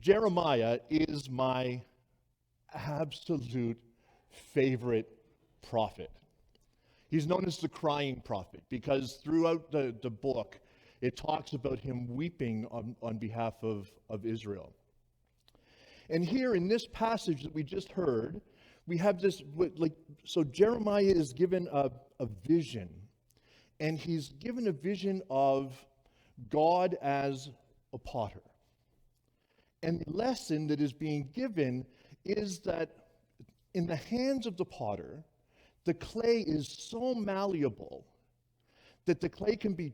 Jeremiah is my absolute favorite prophet. He's known as the crying prophet because throughout the book, it talks about him weeping on behalf of Israel. And here in this passage that we just heard, we have this, so Jeremiah is given a vision, and he's given a vision of God as a potter. And the lesson that is being given is that in the hands of the potter, the clay is so malleable that the clay can be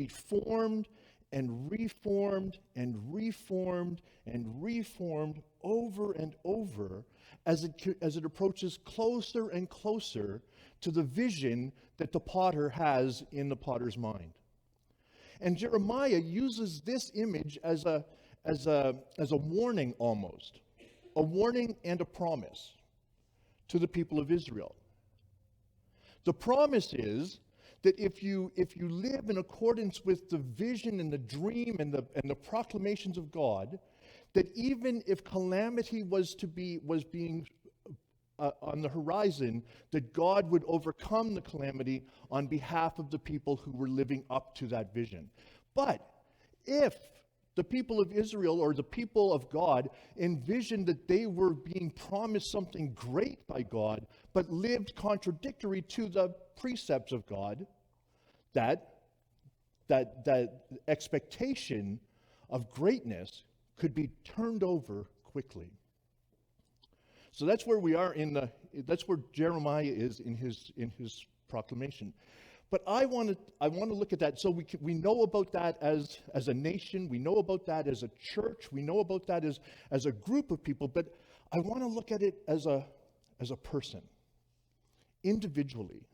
formed and reformed and reformed and reformed over and over as it approaches closer and closer to the vision that the potter has in the potter's mind. And Jeremiah uses this image as a warning almost, a warning and a promise to the people of Israel. The promise is that if you live in accordance with the vision and the dream and the proclamations of God, that even if calamity was being on the horizon, that God would overcome the calamity on behalf of the people who were living up to that vision. But if the people of Israel or the people of God envisioned that they were being promised something great by God, but lived contradictory to the precepts of God, that expectation of greatness could be turned over quickly. So that's where we are that's where Jeremiah is in his proclamation. But I want to look at that. So we know about that as a nation. We know about that as a church. We know about that as a group of people. But I want to look at it as a person, individually.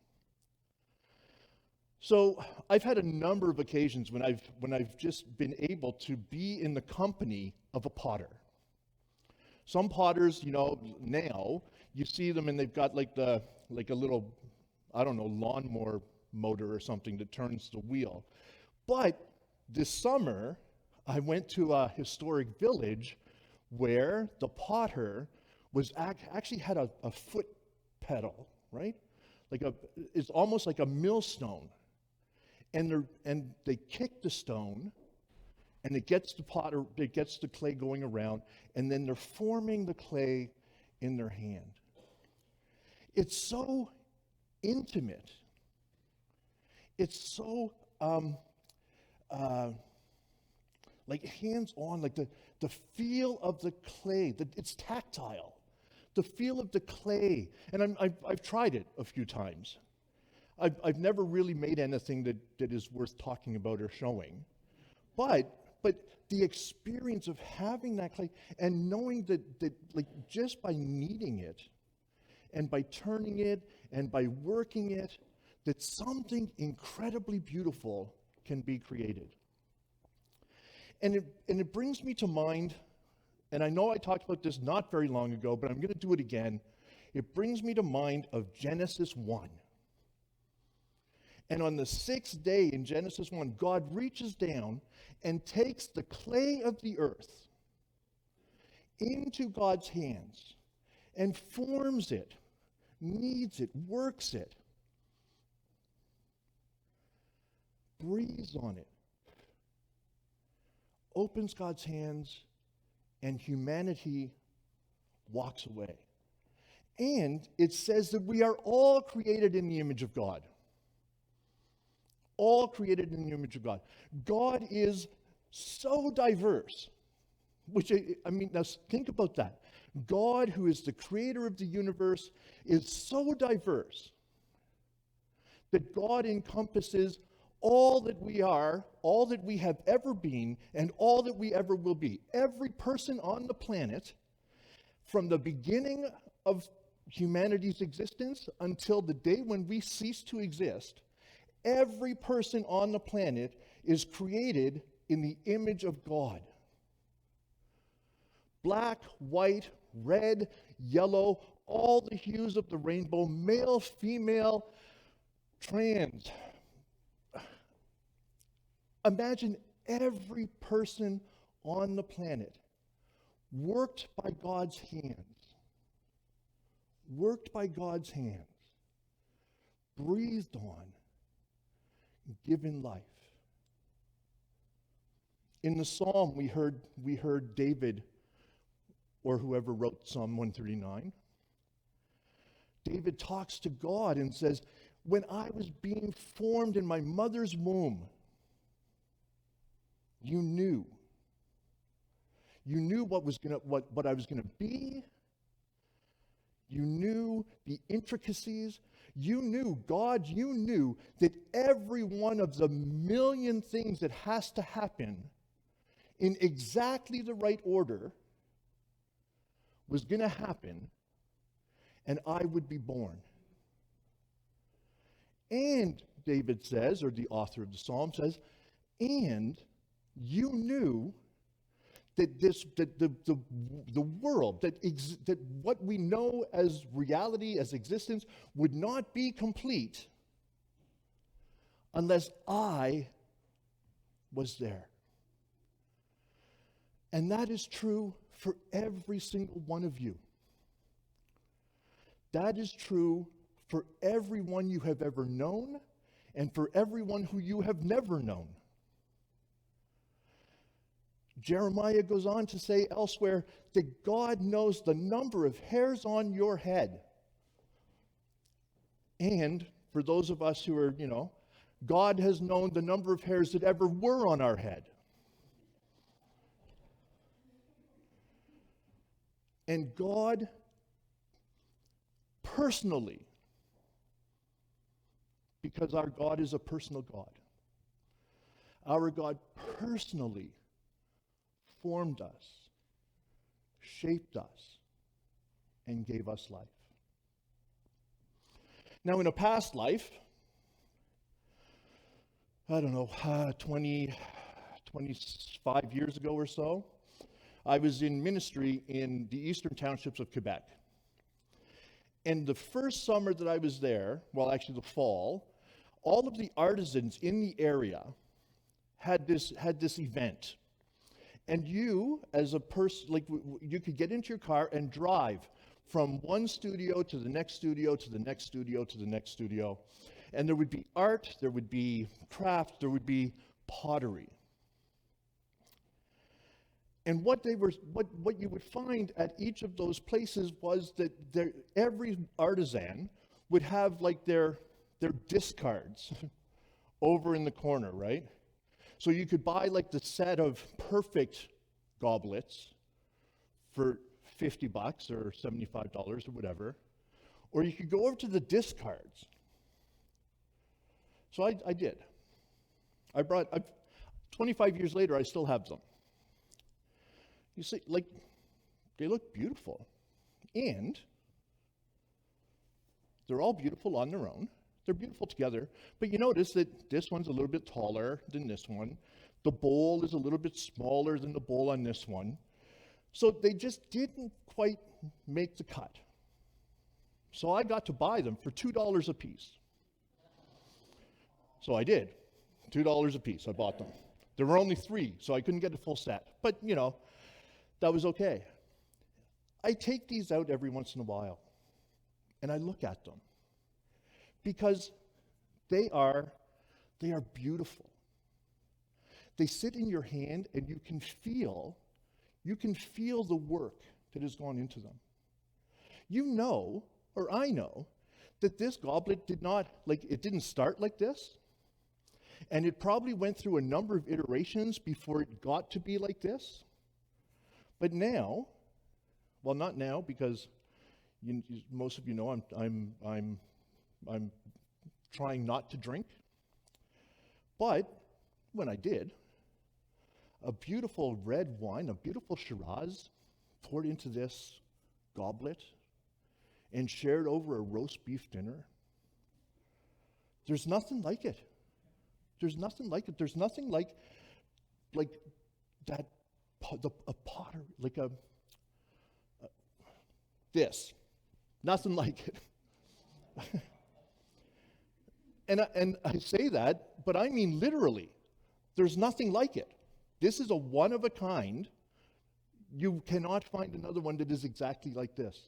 So I've had a number of occasions when I've just been able to be in the company of a potter. Some potters, now you see them and they've got like a little, I don't know, lawnmower motor or something that turns the wheel. But this summer, I went to a historic village where the potter was actually had a foot pedal, right? It's almost like a millstone. And they kick the stone, and it gets the clay going around, and then they're forming the clay in their hand. It's so intimate. It's so hands-on, like the feel of the clay. It's tactile. The feel of the clay, and I've tried it a few times. I've never really made anything that is worth talking about or showing. But the experience of having that clay and knowing that just by kneading it and by turning it and by working it, that something incredibly beautiful can be created. And it brings me to mind, and I know I talked about this not very long ago, but I'm going to do it again. It brings me to mind of Genesis 1. And on the sixth day in Genesis 1, God reaches down and takes the clay of the earth into God's hands and forms it, kneads it, works it, breathes on it, opens God's hands, and humanity walks away. And it says that we are all created in the image of God. All created in the image of God. God is so diverse, now think about that. God, who is the creator of the universe, is so diverse that God encompasses all that we are, all that we have ever been, and all that we ever will be. Every person on the planet, from the beginning of humanity's existence until the day when we cease to exist, every person on the planet is created in the image of God. Black, white, red, yellow, all the hues of the rainbow, male, female, trans. Imagine every person on the planet worked by God's hands, breathed on, given life. In the psalm, we heard David, or whoever wrote Psalm 139, David talks to God and says, when I was being formed in my mother's womb, you knew. You knew what I was gonna be. You knew the intricacies. You knew, God, you knew that every one of the million things that has to happen in exactly the right order was going to happen, and I would be born. And David says, or the author of the psalm says, and you knew that the world, that what we know as reality, as existence, would not be complete unless I was there. And that is true for every single one of you. That is true for everyone you have ever known and for everyone who you have never known. Jeremiah goes on to say elsewhere that God knows the number of hairs on your head. And for those of us who are, God has known the number of hairs that ever were on our head. And God personally, because our God is a personal God, our God personally formed us, shaped us, and gave us life. Now, in a past life, I don't know, 25 years ago or so, I was in ministry in the eastern townships of Quebec. And the first summer that I was there, well, actually the fall, all of the artisans in the area had this event. And you, as a person, you could get into your car and drive from one studio to the next studio, to the next studio, to the next studio. And there would be art, there would be craft, there would be pottery. And what you would find at each of those places was that every artisan would have their discards over in the corner, right? So you could buy the set of perfect goblets for $50 or $75 or whatever, or you could go over to the discards. So I did. 25 years later, I still have them. You see, they look beautiful. And they're all beautiful on their own. They're beautiful together. But you notice that this one's a little bit taller than this one. The bowl is a little bit smaller than the bowl on this one. So they just didn't quite make the cut. So I got to buy them for $2 a piece. So I did. $2 a piece, I bought them. There were only 3, so I couldn't get a full set. But, that was okay. I take these out every once in a while, and I look at them because they are beautiful. They sit in your hand, and you can feel the work that has gone into them. You know, or I know, that this goblet didn't start like this, and it probably went through a number of iterations before it got to be like this. But now, well, not now, because most of you know I'm trying not to drink. But when I did, a beautiful red wine, a beautiful Shiraz, poured into this goblet and shared over a roast beef dinner. There's nothing like it. There's nothing like it. There's nothing like that. A pottery, this, nothing like it. and I say that, but I mean literally. There's nothing like it. This is a one of a kind, You cannot find another one that is exactly like this.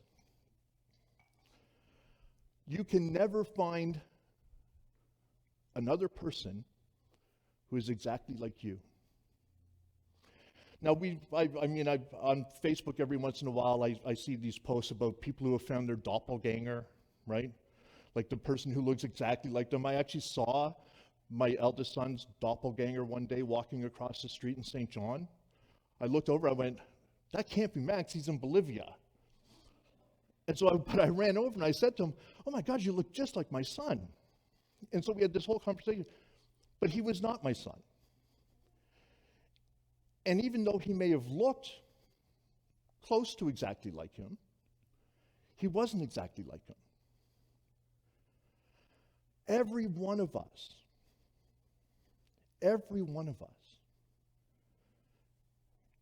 You can never find another person who is exactly like you. Now, on Facebook every once in a while, I see these posts about people who have found their doppelganger, right? Like the person who looks exactly like them. I actually saw my eldest son's doppelganger one day walking across the street in St. John. I looked over, I went, that can't be Max, he's in Bolivia. And so I ran over and I said to him, oh my God, you look just like my son. And so we had this whole conversation, but he was not my son. And even though he may have looked close to exactly like him, he wasn't exactly like him. Every one of us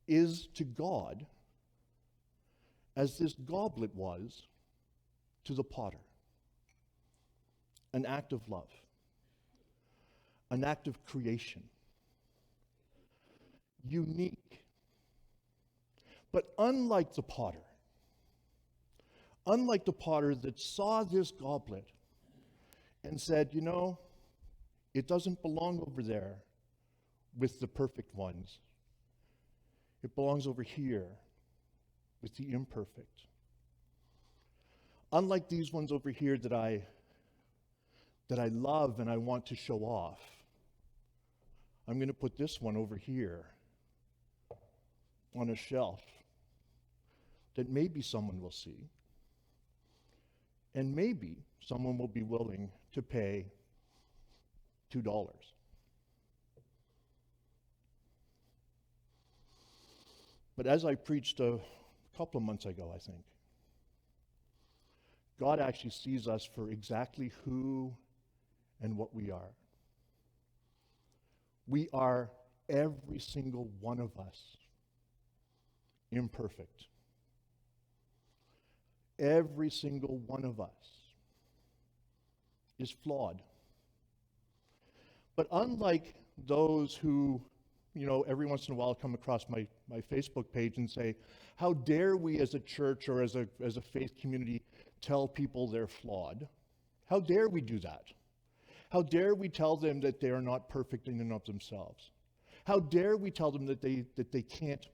is to God as this goblet was to the potter. An act of love, an act of creation. Unique. But unlike the potter that saw this goblet and said, you know, it doesn't belong over there with the perfect ones. It belongs over here with the imperfect. Unlike these ones over here that I love and I want to show off, I'm going to put this one over here on a shelf that maybe someone will see, and maybe someone will be willing to pay $2. But as I preached a couple of months ago, I think, God actually sees us for exactly who and what we are. We are, every single one of us, imperfect. Every single one of us is flawed. But unlike those who, every once in a while come across my Facebook page and say, how dare we as a church or as a faith community tell people they're flawed? How dare we do that? How dare we tell them that they are not perfect in and of themselves? How dare we tell them that they can't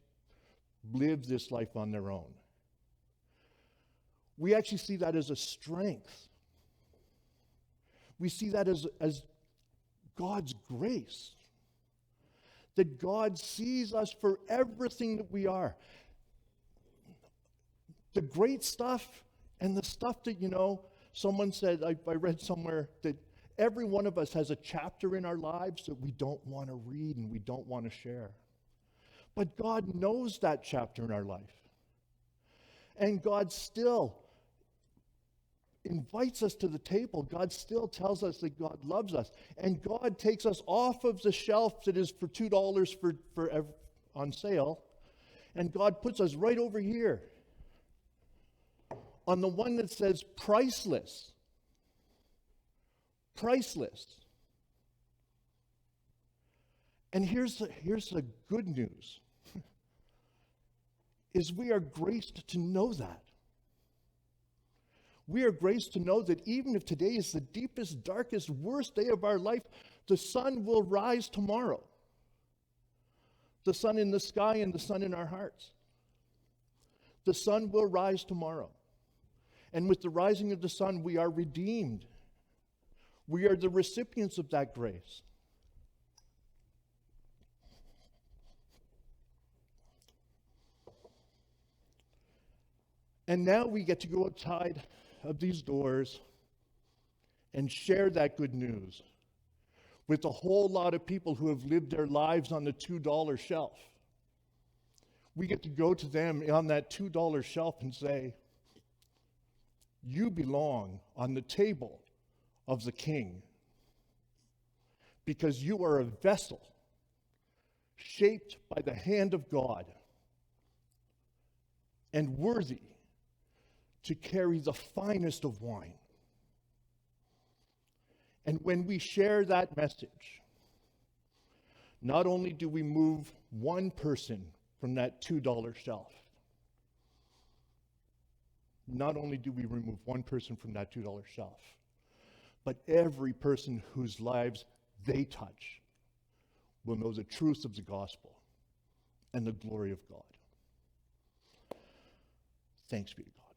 live this life on their own? We actually see that as a strength. We see that as God's grace. That God sees us for everything that we are. The great stuff and the stuff that, someone said, I read somewhere that every one of us has a chapter in our lives that we don't want to read and we don't want to share. But God knows that chapter in our life. And God still invites us to the table. God still tells us that God loves us. And God takes us off of the shelf that is for $2 on sale, and God puts us right over here on the one that says priceless. Priceless. And here's the good news, is we are graced to know that. We are graced to know that even if today is the deepest, darkest, worst day of our life, the sun will rise tomorrow. The sun in the sky and the sun in our hearts. The sun will rise tomorrow. And with the rising of the sun, we are redeemed. We are the recipients of that grace. And now we get to go outside of these doors and share that good news with a whole lot of people who have lived their lives on the $2 shelf. We get to go to them on that $2 shelf and say, you belong on the table of the King because you are a vessel shaped by the hand of God and worthy to carry the finest of wine. And when we share that message, not only do we move one person from that $2 shelf. Not only do we remove one person from that $2 shelf, but every person whose lives they touch will know the truth of the gospel and the glory of God. Thanks be to God.